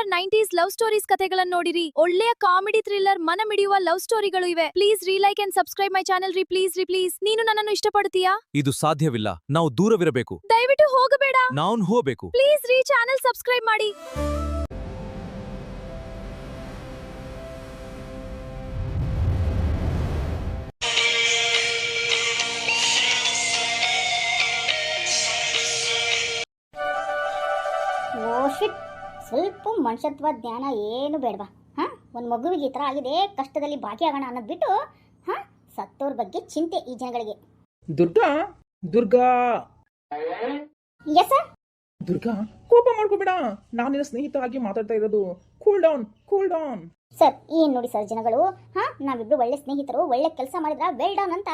Thriller 90s love stories ಕಥೆಗಳನ್ನು ನೋಡಿರಿ. ಒಳ್ಳೆಯ ಕಾಮಿಡಿ ಥ್ರಿಲ್ಲರ್ ಮನ ಮಿಡಿಯುವ ಲವ್ ಸ್ಟೋರಿಗಳು ಇವೆ. Please like and subscribe my channel ರೀ. ಪ್ಲೀಸ್ ನೀನು ನನ್ನನ್ನು ಇಷ್ಟಪಡುತ್ತೀಯಾ? ಇದು ಸಾಧ್ಯವಿಲ್ಲ. ನಾವು ದೂರವಿರಬೇಕು. ದಯವಿಟ್ಟು ಹೋಗಬೇಡ. ನಾವು ಹೋಗಬೇಕು. ಪ್ಲೀಸ್ ಚಾನೆಲ್ ಸಬ್ಸ್ಕ್ರೈಬ್ ಮಾಡಿ. ಶಿಟ್, ಸ್ವಲ್ಪ ಮನುಷ್ಯತ್ವ ಜ್ಞಾನ ಏನು ಬೇಡವಾ? ಹಾಂ, ಒಂದು ಮಗುವಿಗೆ ಈ ಥರ ಆಗಿದೆ, ಕಷ್ಟದಲ್ಲಿ ಭಾಗಿಯಾಗೋಣ ಅನ್ನೋದು ಬಿಟ್ಟು ಹಾಂ, ಸತ್ತೋರ್ ಬಗ್ಗೆ ಚಿಂತೆ ಈ ಜನಗಳಿಗೆ. Durga yes sir. ದುರ್ಗಾ, ಕೋಪ ಮಾಡ್ಕೋಬೇಡ. ನಾನು ನಿನ್ನ ಸ್ನೇಹಿತ ಆಗಿ ಮಾತಾಡ್ತಾ ಇರೋದು. Cool down. ಸರ್ ಏನು ನೋಡಿ ಸರ್, ಜನಗಳು ಹಾಂ, ನಾವಿಬ್ರು ಒಳ್ಳೆ ಸ್ನೇಹಿತರು, ಒಳ್ಳೆ ಕೆಲಸ ಮಾಡಿದ್ರ ವೆಲ್ ಡನ್ ಅಂತ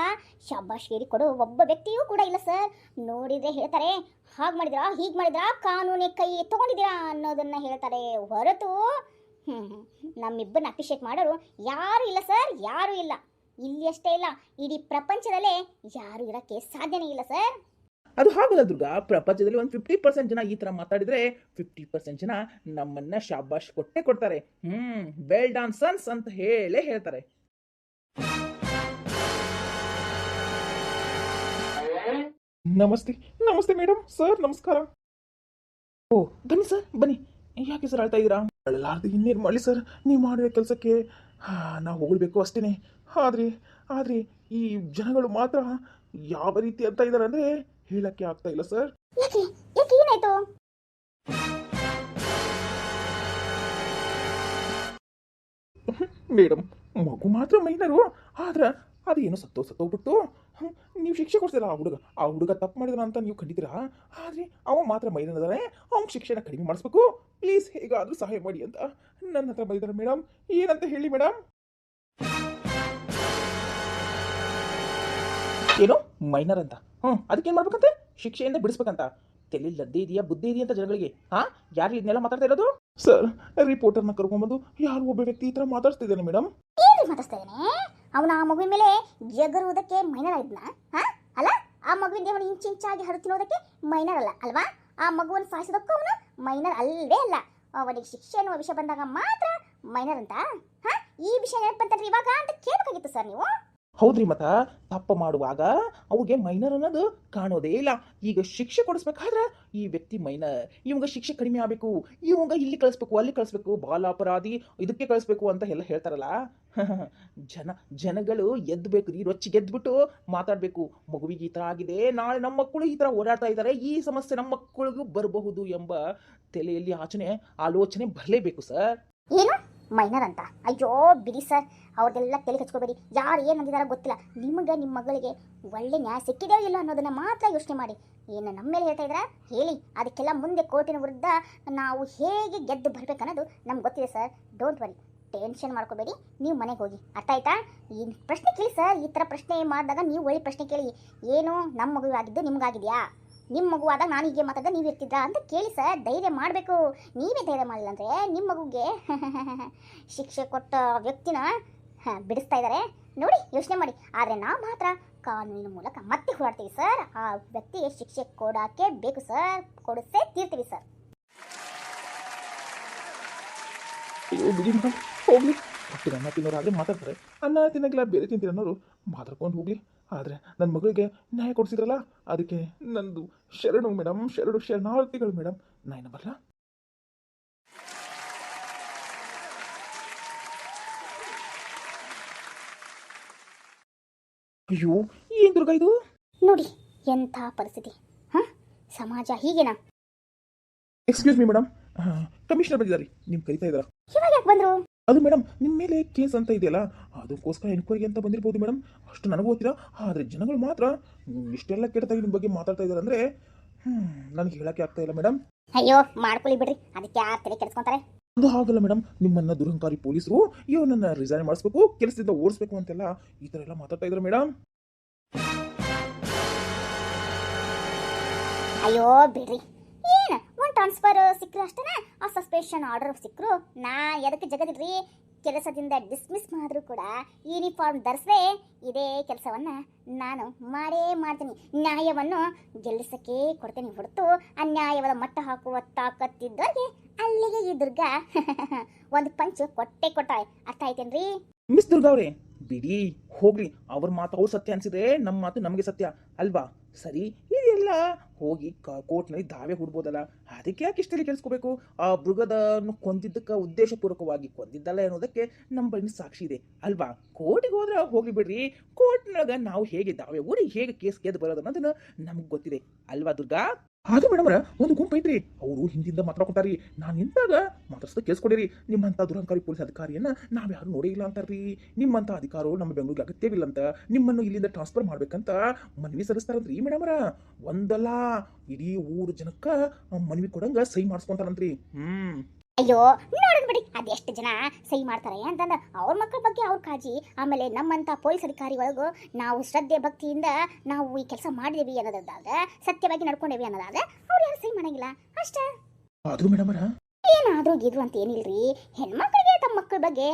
ಶಾಬಾಷ್ಗೇರಿ ಕೊಡು ಒಬ್ಬ ವ್ಯಕ್ತಿಯೂ ಕೂಡ ಇಲ್ಲ ಸರ್. ನೋಡಿದ್ರೆ ಹೇಳ್ತಾರೆ ಹಾಗೆ ಮಾಡಿದ್ರಾ ಹೀಗೆ ಮಾಡಿದ್ರಾ ಕಾನೂನಿ ಕೈ ತೊಗೊಂಡಿದ್ದೀರಾ ಅನ್ನೋದನ್ನ ಹೇಳ್ತಾರೆ ಹೊರತು ನಮ್ಮಿಬ್ಬರನ್ನ ಅಪ್ರಿಷಿಯೇಟ್ ಮಾಡೋರು ಯಾರೂ ಇಲ್ಲ ಸರ್, ಯಾರೂ ಇಲ್ಲ. ಇಲ್ಲಿ ಅಷ್ಟೇ ಇಲ್ಲ, ಇಡೀ ಪ್ರಪಂಚದಲ್ಲೇ ಯಾರು ಇರೋಕ್ಕೆ ಸಾಧ್ಯನೇ ಇಲ್ಲ ಸರ್. ಅದು ಹಾಗಲ್ಲ ದುರ್ಗಾ, ಪ್ರಪಂಚದಲ್ಲಿ ಒಂದು 50% ಜನ ಈ ತರ ಮಾತಾಡಿದ್ರೆ 50% ಜನ ನಮ್ಮನ್ನ ಶಾಬಾಷ್ ಕೊಡ್ತಾರೆ. ವೆಲ್ ಡನ್ ಸನ್ಸ್ ಅಂತ ಹೇಳ್ತಾರೆ. ನಮಸ್ತೆ ಮೇಡಮ್. ಸರ್ ನಮಸ್ಕಾರ. ಓ ಬನ್ನಿ ಸರ್, ಬನ್ನಿ. ಯಾಕೆ ಸರ್ ಆಳ್ತಾ ಇದ್ದೀರಾ? ಅಳಲಾರ್ದು ಇನ್ನೇನು ಮಾಡಲಿ ಸರ್, ನೀವು ಮಾಡಿರೋ ಕೆಲಸಕ್ಕೆ ನಾವು ಹೊಗಳ್ಬೇಕು ಅಷ್ಟೇನೆ. ಆದ್ರೆ ಈ ಜನಗಳು ಮಾತ್ರ ಯಾವ ರೀತಿ ಅಂತ ಇದ್ದಾರೆ ಅಂದ್ರೆ ಹೇಳಕ್ಕೆ ಆಗ್ತಾ ಇಲ್ಲ ಸರ್. ಯಾಕೆ ಏನಾಯ್ತು? ಮೇಡಮ್, ಮಗು ಮಾತ್ರ ಮೈನರು, ಆದ್ರೆ ಅದೇನು ಸತ್ತೋಗ್ಬಿಟ್ಟು ನೀವು ಶಿಕ್ಷೆ ಕೊಡ್ತೀರಾ. ಆ ಹುಡುಗ ತಪ್ಪು ಮಾಡಿದ್ರ ಅಂತ ನೀವು ಖಂಡಿತೀರಾ, ಆದ್ರೆ ಅವ ಮಾತ್ರ ಮೈನರ್ ಅದಾನೆ, ಅವ್ನ ಶಿಕ್ಷೆನ ಕಡಿಮೆ ಮಾಡಿಸ್ಬೇಕು. ಪ್ಲೀಸ್ ಹೇಗಾದ್ರೂ ಸಹಾಯ ಮಾಡಿ ಅಂತ ನನ್ನ ಹತ್ರ ಬಂದಿದ್ದಾರೆ ಮೇಡಮ್. ಏನಂತ ಹೇಳಿ ಮೇಡಮ್? ಏನು ಮೈನರ್ ಅಂತ? ಅದಕ್ಕೇನು ಮಾಡ್ಬೇಕಂತೆ? ಶಿಕ್ಷೆಯಿಂದ ಬಿಡಿಸ್ಬೇಕಂತ? ತಲೆ ಲದ್ದೆ ಇದೆಯಾ, ಬುದ್ಧಿ ಇದೆಯಾ ಅಂತ ಜನಗಳಿಗೆ? ಯಾರು ಇದನ್ನೆಲ್ಲ ಮಾತಾಡ್ತಾ ಇರೋದು? ಸರ್, ರಿಪೋರ್ಟರ್ನ ಕರ್ಕೊಂಡ್ಬಂದು ಯಾರು ಒಬ್ಬ ವ್ಯಕ್ತಿ ಈ ಥರ ಮಾತಾಡ್ತಾ ಇದ್ದಾನೆ ಮೇಡಮ್. ಏನು ಮಾತಾಡ್ತಾ ಇದ್ದಾನೆ? ಅವನ ಆ ಮಗುವಿನ ಮೇಲೆ ಜಗರುವುದಕ್ಕೆ ಮೈನರ್ ಆಯ್ತನ? ಅಲ್ಲ, ಆ ಮಗುವಿನ ದೇವನ ಇಂಚಾಗಿ ಹರಿತಿರೋದಕ್ಕೆ ಮೈನರ್ ಅಲ್ವಾ? ಆ ಮಗುವನ್ನು ಸಾಯಿಸೋದಕ್ಕೂ ಅವನು ಮೈನರ್ ಅಲ್ಲವೇ ಅಲ್ಲ. ಅವನಿಗೆ ಶಿಕ್ಷೆ ಅನ್ನುವ ವಿಷಯ ಬಂದಾಗ ಮಾತ್ರ ಮೈನರ್ ಅಂತ? ಈ ವಿಷಯ ನೆನಪಂತಂದ್ರೆ ಇವಾಗ ಅಂತ ಕೇಳಬೇಕಾಗಿತ್ತು ಸರ್ ನೀವು. ಹೌದ್ರಿ, ಮತ್ತ ತಪ್ಪು ಮಾಡುವಾಗ ಅವ್ರಿಗೆ ಮೈನರ್ ಅನ್ನೋದು ಕಾಣೋದೇ ಇಲ್ಲ. ಈಗ ಶಿಕ್ಷೆ ಕೊಡಿಸ್ಬೇಕಾದ್ರೆ ಈ ವ್ಯಕ್ತಿ ಮೈನರ್, ಇವಂಗ ಶಿಕ್ಷೆ ಕಡಿಮೆ ಆಗಬೇಕು, ಇವಂಗ ಇಲ್ಲಿ ಕಳಿಸ್ಬೇಕು, ಅಲ್ಲಿ ಕಳಿಸ್ಬೇಕು, ಬಾಲ ಅಪರಾಧಿ ಇದಕ್ಕೆ ಕಳಿಸ್ಬೇಕು ಅಂತ ಎಲ್ಲ ಹೇಳ್ತಾರಲ್ಲ. ಜನಗಳು ಎದ್ಬೇಕು ರೀ, ರೊಚ್ಚಿಗೆ ಎದ್ಬಿಟ್ಟು ಮಾತಾಡ್ಬೇಕು. ಮಗುವಿಗೆ ಈ ಥರ ಆಗಿದೆ, ನಾಳೆ ನಮ್ಮ ಮಕ್ಕಳು ಈ ಥರ ಓಡಾಡ್ತಾ ಇದ್ದಾರೆ, ಈ ಸಮಸ್ಯೆ ನಮ್ಮ ಮಕ್ಕಳಿಗೂ ಬರಬಹುದು ಎಂಬ ತಲೆಯಲ್ಲಿ ಆಲೋಚನೆ ಬರಲೇಬೇಕು ಸರ್. ಏನು ಮೈನರ್ ಅಂತ? ಅಯ್ಯೋ ಬಿಡಿ ಸರ್, ಅವ್ರದ್ದೆಲ್ಲ ತಲೆ ಹಚ್ಕೋಬೇಡಿ. ಯಾರು ಏನು ಅಂದಿದಾರ ಗೊತ್ತಿಲ್ಲ. ನಿಮಗೆ ನಿಮ್ಮ ಮಗಳಿಗೆ ಒಳ್ಳೆ ನ್ಯಾಯ ಸಿಕ್ಕಿದೆಯೋ ಇಲ್ಲ ಅನ್ನೋದನ್ನ ಮಾತ್ರ ಯೋಚನೆ ಮಾಡಿ. ಏನು ನಮ್ಮ ಮೇಲೆ ಹೇಳ್ತಾ ಇದ್ದೀರಾ ಹೇಳಿ, ಅದಕ್ಕೆಲ್ಲ ಮುಂದೆ ಕೋರ್ಟಿನ ವಿರುದ್ಧ ನಾವು ಹೇಗೆ ಗೆದ್ದು ಬರಬೇಕನ್ನೋದು ನಮ್ಗೆ ಗೊತ್ತಿದೆ ಸರ್. ಡೋಂಟ್ ವರಿ, ಟೆನ್ಷನ್ ಮಾಡ್ಕೋಬೇಡಿ. ನೀವು ಮನೆಗೆ ಹೋಗಿ, ಅರ್ಥ ಆಯ್ತಾ? ಈ ಪ್ರಶ್ನೆ ಕೇಳಿ ಸರ್, ಈ ಥರ ಪ್ರಶ್ನೆ ಮಾಡಿದಾಗ ನೀವು ಒಳ್ಳೆ ಪ್ರಶ್ನೆ ಕೇಳಿ. ಏನು ನಮ್ಮ ಮಗುವಾಗಿದ್ದು ನಿಮ್ಗಾಗಿದೆಯಾ? ನಿಮ್ಮ ಮಗುವಾದಾಗ ನಾನು ಹೀಗೆ ಮಾತಾಡ ನೀವು ಇರ್ತಿದ್ರಾ ಅಂತ ಕೇಳಿ ಸರ್. ಧೈರ್ಯ ಮಾಡಬೇಕು. ನೀವೇ ಧೈರ್ಯ ಮಾಡಲಿಲ್ಲ ಅಂದರೆ ನಿಮ್ಮ ಮಗುಗೆ ಶಿಕ್ಷೆ ಕೊಟ್ಟ ವ್ಯಕ್ತಿನ ಬಿಡಿಸ್ತಾ ಇದ್ದಾರೆ ನೋಡಿ, ಯೋಚನೆ ಮಾಡಿ. ಆದರೆ ನಾವು ಮಾತ್ರ ಕಾನೂನಿನ ಮೂಲಕ ಮತ್ತೆ ಹೋರಾಡ್ತೀವಿ ಸರ್. ಆ ವ್ಯಕ್ತಿಗೆ ಶಿಕ್ಷೆ ಕೊಡೋಕ್ಕೆ ಬೇಕು ಸರ್, ಕೊಡಿಸೇ ತೀರ್ತೀವಿ ಸರ್. ಹೋಗ್ಲಿ, ಹೊಟ್ಟೆ ಅನ್ನ ತಿನ್ನೋರಾದ್ರೆ ಮಾತಾಡ್ತಾರೆ, ಅನ್ನ ತಿನ್ನೋಗಿಲ್ಲ ಬೇರೆ ತಿಂತೀರನ್ನೋರು ಮಾತಾಡ್ಕೊಂಡು ಹೋಗ್ಲಿ. ಆದರೆ ನನ್ನ ಮಗಳಿಗೆ ನ್ಯಾಯ ಕೊಡಿಸಿದ್ರಲ್ಲ, ಅದಕ್ಕೆ ನಂದು ಶರಣು ಮೇಡಮ್, ಶರಣಾರ್ಥಿಗಳು ಮೇಡಮ್. ನಾಯಿನ ಬರಲ್ಲ. ಅಯ್ಯೋ, ಏನ್ ದುರ್ಗ ಇದು? ನೋಡಿ ಎಂಥ ಪರಿಸ್ಥಿತಿ. ಸಮಾಜ ಹೀಗೇನಾ? ಎಕ್ಸ್ಕ್ಯೂಸ್ ಮೀ ಮೇಡಮ್, ಕಮಿಷನರ್ ಬಂದಿದ್ದಾರೆ, ನಿಮ್ ಕರಿತಾ ಇದ್ದಾರಾ? ಇವಾಗ ಯಾಕೆ ಬಂದ್ರು? ಅದು ಮೇಡಮ್, ನಿಮ್ಮ ಮೇಲೆ ಕೇಸ್ ಅಂತ ಇದೆಯಲ್ಲ, ಅದಕ್ಕೋಸ್ಕರ ಎನ್ಕ್ವೈರಿ ಅಂತ ಬಂದಿರ್ಬೋದು ಮೇಡಮ್. ಅಷ್ಟು ನನಗೂ ಗೊತ್ತಿಲ್ಲ. ಆದರೆ ಜನಗಳು ಮಾತ್ರ ಇಷ್ಟೆಲ್ಲ ಕೆಟ್ಟದಾಗಿ ನಿಮ್ಮ ಬಗ್ಗೆ ಮಾತಾಡ್ತಾ ಇದ್ದಾರೆ ಅಂದರೆ ನನಗೆ ಹೇಳಕ್ಕೆ ಆಗ್ತಾ ಇಲ್ಲ ಮೇಡಮ್. ಅಯ್ಯೋ ಮಾಡ್ಕೊಳ್ಳಿ ಬಿಡ್ರಿ, ಅದಕ್ಕೆ ಯಾರು ತಲೆ ಕೆಡಿಸ್ಕೊಂತಾರೆ? ಅದು ಹಾಗಲ್ಲ ಮೇಡಮ್, ನಿಮ್ಮನ್ನ ದುರಹಂಕಾರಿ ಪೊಲೀಸರು ಇವನನ್ನ ರಿಸೈನ್ ಮಾಡಿಸ್ಬೇಕು, ಕೆಲಸದಿಂದ ಓಡಿಸ್ಬೇಕು ಅಂತೆಲ್ಲ ಈ ಥರ ಎಲ್ಲ ಮಾತಾಡ್ತಾ ಇದ್ದಾರೆ ಮೇಡಮ್. ಅಯ್ಯೋ ಬಿಡ್ರಿ, ಏನು ಒಂದು ಟ್ರಾನ್ಸ್ಫರ್ ಸಿಕ್ಕರು ಅಷ್ಟೇ, ಆ ಸಸ್ಪೆನ್ಷನ್ ಆರ್ಡರ್ ಸಿಕ್ಕರು ನಾ ಎದಕ್ಕೆ ಜಗದಿಡ್ರಿ. ಕೆಲಸದಿಂದ ಡಿಸ್ಮಿಸ್ ಮಾಡಿದ್ರು ಕೂಡ ಯೂನಿಫಾರ್ಮ್ ಧರಿಸದೆ ಇದೇ ಕೆಲಸವನ್ನು ನಾನು ಮಾಡೇ ಮಾಡ್ತೀನಿ. ನ್ಯಾಯವನ್ನು ಗೆಲ್ಲಿಸಕ್ಕೆ ಕೊಡ್ತೀನಿ ಹೊರತು ಅನ್ಯಾಯವಾದ ಮಟ್ಟ ಹಾಕುವ ತಾಕತ್ತಿದ್ದವರಿಗೆ ಅಲ್ಲಿಗೆ ಈ ದುರ್ಗಾ ಒಂದು ಪಂಚ್ ಕೊಟ್ಟೆ ಕೊಟ್ಟಾಳೆ. ಅರ್ಥ ಆಯ್ತೇನ್ರಿ? ಮಿಸ್ ದುರ್ಗಾ ಅವ್ರೆ ಬಿಡಿ ಹೋಗ್ಲಿ, ಅವ್ರ ಮಾತು ಅವ್ರ ಸತ್ಯ ಅನ್ಸಿದ್ರೆ ನಮ್ಮ ಮಾತು ನಮಗೆ ಸತ್ಯ ಅಲ್ವಾ? ಸರಿ, ಇದೆಲ್ಲ ಹೋಗಿ ಕೋರ್ಟ್ನಲ್ಲಿ ದಾವೆ ಹುಡ್ಬೋದಲ್ಲ, ಅದಕ್ಕೆ ಯಾಕೆ ಇಷ್ಟೆಲ್ಲ ಕೆಲ್ಸ್ಕೋಬೇಕು? ಆ ಮೃಗದನ್ನು ಕೊಂದಿದ್ದಕ್ಕೆ ಉದ್ದೇಶಪೂರ್ವಕವಾಗಿ ಕೊಂದಿದ್ದಲ್ಲ ಅನ್ನೋದಕ್ಕೆ ನಮ್ಮ ಬಳಿ ಸಾಕ್ಷಿ ಇದೆ ಅಲ್ವಾ? ಕೋರ್ಟಿಗೆ ಹೋದ್ರೆ ಹೋಗ್ಲಿ ಬಿಡ್ರಿ, ಕೋರ್ಟ್ನಾಗ ನಾವು ಹೇಗೆ ದಾವೆ ಊರಿ ಹೇಗೆ ಕೇಸ್ ಗೆದ್ದು ಬರೋದು ಅನ್ನೋದನ್ನ ನಮ್ಗೆ ಗೊತ್ತಿದೆ ಅಲ್ವಾ ದುರ್ಗಾ? ಅದು ಮೇಡಮ್ರ ಒಂದು ಗುಂಪು ಐತ್ರಿ, ಅವರು ಹಿಂದಿಂದ ಮಾತಾಡ್ಕೊತಾರಿ. ನಾನು ನಿಂತಾಗ ಮಾತಾಡ್ಸದ ಕೇಳಿಸ್ಕೊಡಿರಿ, ನಿಮ್ಮಂಥ ದುರಂಕಾರಿ ಪೊಲೀಸ್ ಅಧಿಕಾರಿಯನ್ನ ನಾವ್ಯಾರು ನೋಡೇ ಇಲ್ಲ ಅಂತಾರ್ರಿ. ನಿಮ್ಮಂಥ ಅಧಿಕಾರವು ನಮ್ಮ ಬೆಂಗಳೂರಿಗೆ ಅಗತ್ಯವಿಲ್ಲ ಅಂತ, ನಿಮ್ಮನ್ನು ಇಲ್ಲಿಂದ ಟ್ರಾನ್ಸ್ಫರ್ ಮಾಡ್ಬೇಕಂತ ಮನವಿ ಸಲ್ಲಿಸ್ತಾರಂತ್ರಿ ಮೇಡಮ್ರ. ಒಂದಲ್ಲ ಇಡೀ ಊರು ಜನಕ್ಕ ಮನವಿ ಕೊಡಂಗ ಸಹಿ ಮಾಡಿಸ್ಕೊಂತಾರಂತ್ರಿ. ಅಯ್ಯೋ ನೋಡೋಣ ಬಿಡಿ, ಅದೆಷ್ಟು ಜನ ಸಹಿ ಮಾಡ್ತಾರೆ ಅಂತಂದ ಅವ್ರ ಮಕ್ಕಳ ಬಗ್ಗೆ ಅವ್ರ ಕಾಳಜಿ. ಆಮೇಲೆ ನಮ್ಮಂತ ಪೊಲೀಸ್ ಅಧಿಕಾರಿಗಳಿಗೂ ನಾವು ಶ್ರದ್ಧೆ ಭಕ್ತಿಯಿಂದ ನಾವು ಈ ಕೆಲಸ ಮಾಡಿದೇವಿ ಅನ್ನೋದಾದ್ರೆ, ಸತ್ಯವಾಗಿ ನಡ್ಕೊಂಡೇವಿ ಅನ್ನೋದಾದ್ರೆ ಅವ್ರು ಯಾರು ಸಹಿ ಮಾಡಂಗಿಲ್ಲ ಅಷ್ಟೇ. ಆದ್ರೂ ಮೇಡಮ್ರ ಏನಾದ್ರೂ ಗಿದ್ರು ಅಂತ ಏನಿಲ್ರಿ, ಹೆಣ್ಮಕ್ಳಿಗೆ ತಮ್ಮ ಮಕ್ಕಳ ಬಗ್ಗೆ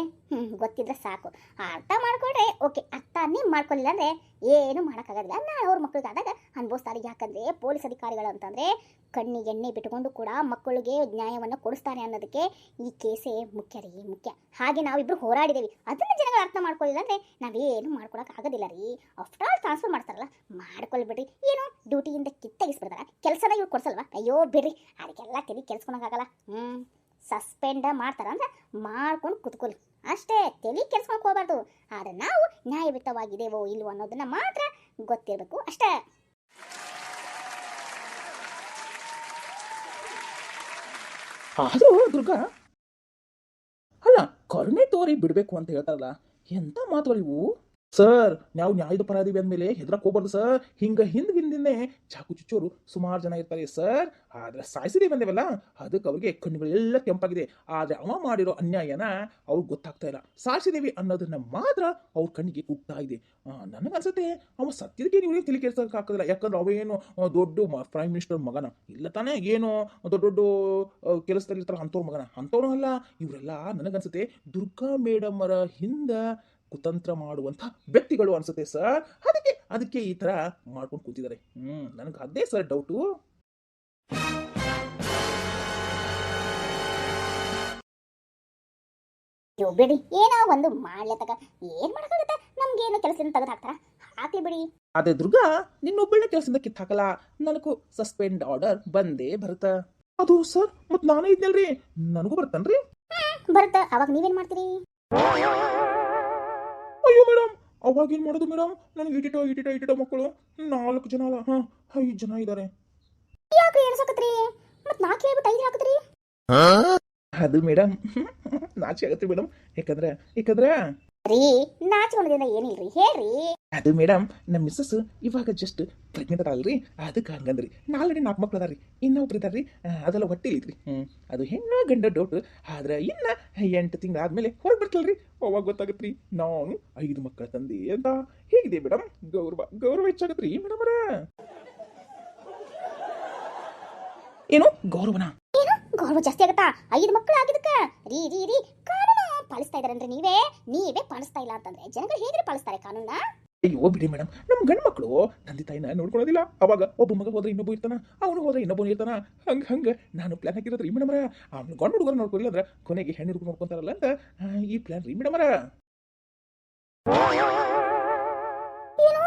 ಗೊತ್ತಿದ್ರೆ ಸಾಕು. ಅರ್ಥ ಮಾಡ್ಕೊಂಡ್ರೆ ಓಕೆ, ಅರ್ಥನೇ ಮಾಡ್ಕೊಳ್ಳಿಲ್ಲ ಅಂದ್ರೆ ಏನು ಮಾಡೋಕ್ಕಾಗೋದಿಲ್ಲ. ನಾಳೆ ಅವ್ರ ಮಕ್ಕಳಿಗಾದಾಗ ಅನುಭವಿಸ್ತಾರೆ. ಯಾಕಂದ್ರೆ ಪೊಲೀಸ್ ಅಧಿಕಾರಿಗಳು ಅಂತಂದ್ರೆ ಕಣ್ಣಿಗೆ ಎಣ್ಣೆ ಬಿಟ್ಟುಕೊಂಡು ಕೂಡ ಮಕ್ಕಳಿಗೆ ನ್ಯಾಯವನ್ನು ಕೊಡಿಸ್ತಾರೆ ಅನ್ನೋದಕ್ಕೆ ಈ ಕೇಸೇ ಮುಖ್ಯ ರೀ, ಮುಖ್ಯ. ಹಾಗೆ ನಾವಿಬ್ರು ಹೋರಾಡಿದೇವಿ, ಅದನ್ನ ಜನಗಳು ಅರ್ಥ ಮಾಡ್ಕೊಳ್ಳಿಲ್ಲ ಅಂದ್ರೆ ನಾವೇನು ಮಾಡ್ಕೊಳಕ್ ಆಗೋದಿಲ್ಲ ರೀ. ಆಫ್ಟರ್ ಆಲ್ ಟ್ರಾನ್ಸ್ಫರ್ ಮಾಡ್ತಾರಲ್ಲ, ಮಾಡ್ಕೊಳ್ಬಿಡ್ರಿ. ಏನು ಡ್ಯೂಟಿಯಿಂದ ಕಿತ್ತಾಗಿಸ್ಬಿಡ್ತಾರ, ಕೆಲಸನ ಇವ್ರು ಕೊಡ್ಸಲ್ವಾ? ಅಯ್ಯೋ ಬಿಡ್ರಿ, ಅದಕ್ಕೆಲ್ಲ ತಲೆ ಕೆಲ್ಸ್ಕೊಳಕ್ಕಾಗಲ್ಲ. ಸಸ್ಪೆಂಡ ಮಾಡ್ತಾರ ಅಂದ್ರೆ ಮಾಡ್ಕೊಂಡು ಕುತ್ಕೊಲಿ ಅಷ್ಟೇ, ತಲೆ ಕೆಲ್ಸ್ಕೊಳಕ್ ಹೋಗ್ಬಾರ್ದು. ಆದ್ರೆ ನಾವು ನ್ಯಾಯಯುತವಾಗಿದೇವೋ ಇಲ್ವೋ ಅನ್ನೋದನ್ನ ಮಾತ್ರ ಗೊತ್ತಿರಬೇಕು ಅಷ್ಟೇ. ಆದ್ರೂ ದುರ್ಗಾ ಅಲ್ಲ, ಕರುಣೆ ತೋರಿ ಬಿಡ್ಬೇಕು ಅಂತ ಹೇಳ್ತಾರಲ್ಲ, ಎಂತ ಮಾತುಗಳಿವು? ಸರ್, ನಾವು ನ್ಯಾಯದ ಪರಾಧಿ ಅಂದಮೇಲೆ ಹೆದರಕ್ ಹೋಗ್ಬಾರ್ದು ಸರ್. ಹಿಂದಿಂದನೇ ಚಾಕು ಚುಚ್ಚೋರು ಸುಮಾರು ಜನ ಇರ್ತಾರೆ ಸರ್. ಆದ್ರೆ ಸಾಯಿಸಿದೆ ಬಂದೇವಲ್ಲ, ಅದಕ್ಕೆ ಅವ್ರಿಗೆ ಕಣ್ಣುಗಳೆಲ್ಲ ಕೆಂಪಾಗಿದೆ. ಆದ್ರೆ ಅವ ಮಾಡಿರೋ ಅನ್ಯಾಯನ ಅವ್ರಿಗೆ ಗೊತ್ತಾಗ್ತಾ ಇಲ್ಲ. ಸಾಯಿಸಿದೇವಿ ಅನ್ನೋದನ್ನ ಮಾತ್ರ ಅವ್ರ ಕಣ್ಣಿಗೆ ಕುಗ್ತಾ ಇದೆ. ನನಗನ್ಸುತ್ತೆ ಅವ ಸತ್ಯದಕ್ಕೆ ನೀವು ತಲೆ ಕೆಡ್ಸೋಕ್ಕಾಗೋದಿಲ್ಲ. ಯಾಕಂದ್ರೆ ಅವೇನು ದೊಡ್ಡ ಪ್ರೈಮ್ ಮಿನಿಸ್ಟರ್ ಮಗನ ಇಲ್ಲ ತಾನೇ, ಏನು ದೊಡ್ಡ ದೊಡ್ಡ ಕೆಲಸದಲ್ಲಿ ಇರ್ತಾರ ಅಂಥವ್ರ ಮಗನ, ಅಂಥವ್ರು ಅಲ್ಲ ಇವರೆಲ್ಲ. ನನಗನ್ಸುತ್ತೆ ದುರ್ಗಾ ಮೇಡಮರ ಹಿಂದ ಕುತಂತ್ರ ಮಾಡುವಂಥ ವ್ಯಕ್ತಿಗಳು ಅನ್ಸುತ್ತೆ ಸರ್. ಅದಕ್ಕೆ ಈ ತರ ಮಾಡ್ಕೊಂಡು ಕೂತಿದ್ದಾರೆ. ನನಗೆ ಅದೇ ಸರ್ ಡೌಟು. ಬಿಡಿ, ಏನೋ ಒಂದು ಮಾಡ್ಲತ್ತಕ ಏನ್ ಮಾಡಕ್ಕಾಗತ್ತೆ? ನಮ್ಗೇನು ಕೆಲಸದಿಂದ ತೆಗೆದು ಹಾಕ್ತಾರ, ಹಾಕ್ಲಿ ಬಿಡಿ. ಅದೇ ದುರ್ಗಾ, ನಿನ್ನೊಬ್ಬಳನ್ನ ಕೆಲಸದಿಂದ ಕಿತ್ತಾಕಲ್ಲ, ನನಗೂ ಸಸ್ಪೆಂಡ್ ಆರ್ಡರ್ ಬಂದೇ ಬರುತ್ತಾ? ಅದು ಸರ್, ಮತ್ ನಾನೇ ಇದ್ನಲ್ರಿ, ನನಗೂ ಬರ್ತನ್ರಿ. ಬರುತ್ತ, ಅವಾಗ ನೀವೇನ್ ಮಾಡ್ತೀರಿ? ಅಯ್ಯೋ ಮೇಡಮ್, ಅವಾಗ ಏನ್ ಮಾಡೋದು ಮೇಡಮ್? ನನಗೆ ಇಟಿಟ ಮಕ್ಕಳು 4 ಜನ ಅಲ್ಲ, 5 ಜನ ಇದ್ದಾರೆ. ಯಾಕೆ ಎಣ್ಸಕತ್ರಿ? ಮತ್ 4 ಹೇಳ್ಬಿಟ್ಟು 5 ಹಾಕತ್ರಿ? ಅದು ಮೇಡಮ್ ನಾಚಿ ಆಗತ್ತೆ ಮೇಡಮ್. ಯಾಕಂದ್ರೆ ರೀ, ನಾಚಿಕೊಳ್ಳೋದ್ರಿಂದ ಏನಿಲ್ರಿ, ಹೇಳ್ರಿ. ಅದು ಮೇಡಮ್, ನಮ್ಮ ಮಿಸ್ಸಸ್ ಇವಾಗ ಜಸ್ಟ್ ಪ್ರೆಗ್ನೆಂಟ್ ಅದಾಳ್ರಿ, ಅದಕ್ಕೆ ಹಂಗಂದ್ರಿ. ನಾಲ್ಕಡಿ 4 ಮಕ್ಳು ಅದಾರಿ, ಇನ್ನೊಬ್ರು ಇದಾರ್ರಿ, ಅದೆಲ್ಲ ಹೊಟ್ಟಿಲಿತ್ರಿ. ಅದು ಹೆಣ್ಣು ಗಂಡ ಡೌಟ್. ಆದ್ರೆ ಇನ್ನ 8 ತಿಂಗಳಾದ್ಮೇಲೆ ಹೊರಗೆ ಬರ್ತಲ್ರಿ, ಅವಾಗ ಗೊತ್ತಾಗತ್ರಿ ನಾನು 5 ಮಕ್ಕಳ ತಂದೆ ಅಂತ. ಹೇಗಿದೆ ಮೇಡಮ್? ಗೌರವ ಹೆಚ್ಚಾಗತ್ರಿ ಮೇಡಮ್ ಅವರ. ಏನು ಗೌರವನ? ಏನು ಗೌರವ ಜಾಸ್ತಿ ಆಗತ್ತಾ? 5 ಮಕ್ಕಳು ಆಗಿದಕ್ಕ ರೀ ಕಾನೂನು ಪಾಲಿಸ್ತಾ ಇದಾರನ್ರಿ ನೀವೇ ಪಾಲಿಸ್ತಾ ಇಲ್ಲ ಅಂತಂದ್ರೆ ಜನಗಳು ಹೇಗೆ ಪಾಲಿಸ್ತಾರೆ ಕಾನೂನ? ಅಯ್ಯೋ ಬಿಡಿ ಮೇಡಮ್, ನಮ್ಮ ಗಂಡು ಮಕ್ಕಳು ತಂದೆ ತಾಯಿನ ನೋಡ್ಕೊಳ್ಳೋದಿಲ್ಲ. ಅವಾಗ ಒಬ್ಬ ಮಗ ಹೋದ್ರೆ ಇನ್ನೊಬ್ಬ ಇರ್ತಾನ, ಅವನು ಹೋದ್ರೆ ಇನ್ನೊಬ್ಬನು ಇರ್ತಾನ. ಹಂಗ ನಾನು ಪ್ಲಾನ್ ಹಾಕಿರೋದ್ರಿ ಮೇಡಮರ. ಅವ್ನು ಗಂಡು ಹುಡುಗರು ನೋಡ್ಕೊಳ್ಳಿಲ್ಲ ಅಂದ್ರೆ ಕೊನೆಗೆ ಹೆಣ್ಣು ಹುಡುಗರು ನೋಡ್ಕೊಂತಾರಲ್ಲ ಅಂತ ಈ ಪ್ಲಾನ್ ರೀ ಮೇಡಮರ. ಏನು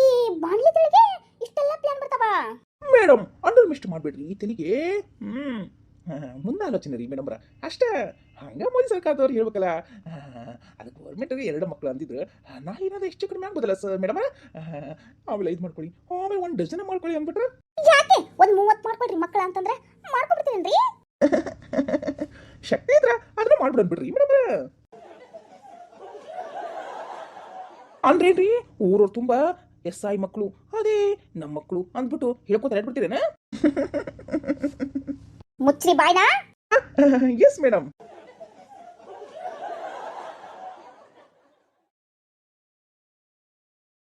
ಈ ಬಾಣ್ಲಿಗಳಿಗೆ ಇಷ್ಟೆಲ್ಲ ಪ್ಲಾನ್ ಬರ್ತಾವ? ಮೇಡಮ್, ಅಂಡರ್ ಮಿಸ್ಟ್ ಮಾಡ್ಬೇಡ್ರಿ ಈ ತೆಲಿಗೆ. ಮುಂದೆ ಆಲೋಚನೆ ರೀ ಮೇಡಮ್ರ ಅಷ್ಟೇ. ಹಂಗ ಮೋದಿ ಸರ್ಕಾರದವ್ರು ಹೇಳ್ಬೇಕಲ್ಲ. ಅದಕ್ಕೆ ಗೌರ್ಮೆಂಟ್ಗೆ 2 ಮಕ್ಕಳು ಅಂತಿದ್ರು. ನಾ ಏನಾದ್ರು ಹೆಚ್ಚು ಕಡಿಮೆ ಆಗ್ಬೋದಲ್ಲ ಸರ್ ಮೇಡಮ್? ಆಮೇಲೆ 5 ಮಾಡ್ಕೊಳ್ಳಿ, ಆಮೇಲೆ 1 ಡಜನ್ ಮಾಡ್ಕೊಳ್ಳಿ ಅಂದ್ಬಿಟ್ರೆ. ಯಾಕೆ ಒಂದು 30 ಮಾಡ್ಕೊಳ್ರಿ ಮಕ್ಕಳ ಅಂತಂದ್ರೆ ಮಾಡ್ಕೊಬಿಡ್ತೀರೇನ್ರಿ? ಶಕ್ತಿ ಇದ್ರ ಅದನ್ನ ಮಾಡ್ಬಿಡ್ಬಿಡ್ರಿ ಮೇಡಮ್ರ. ಅಂದ್ರೇನ್ರಿ ಊರವ್ರು ತುಂಬಾ SI ಮಕ್ಕಳು, ಅದೇ ನಮ್ಮ ಮಕ್ಕಳು ಅಂದ್ಬಿಟ್ಟು ಹೇಳ್ಕೊತ ಹೇಳ್ಬಿಡ್ತೀರೇನ? ಮುಚ್ಚ್ರಿ ಬಾಯ್ನಾ. Yes madam.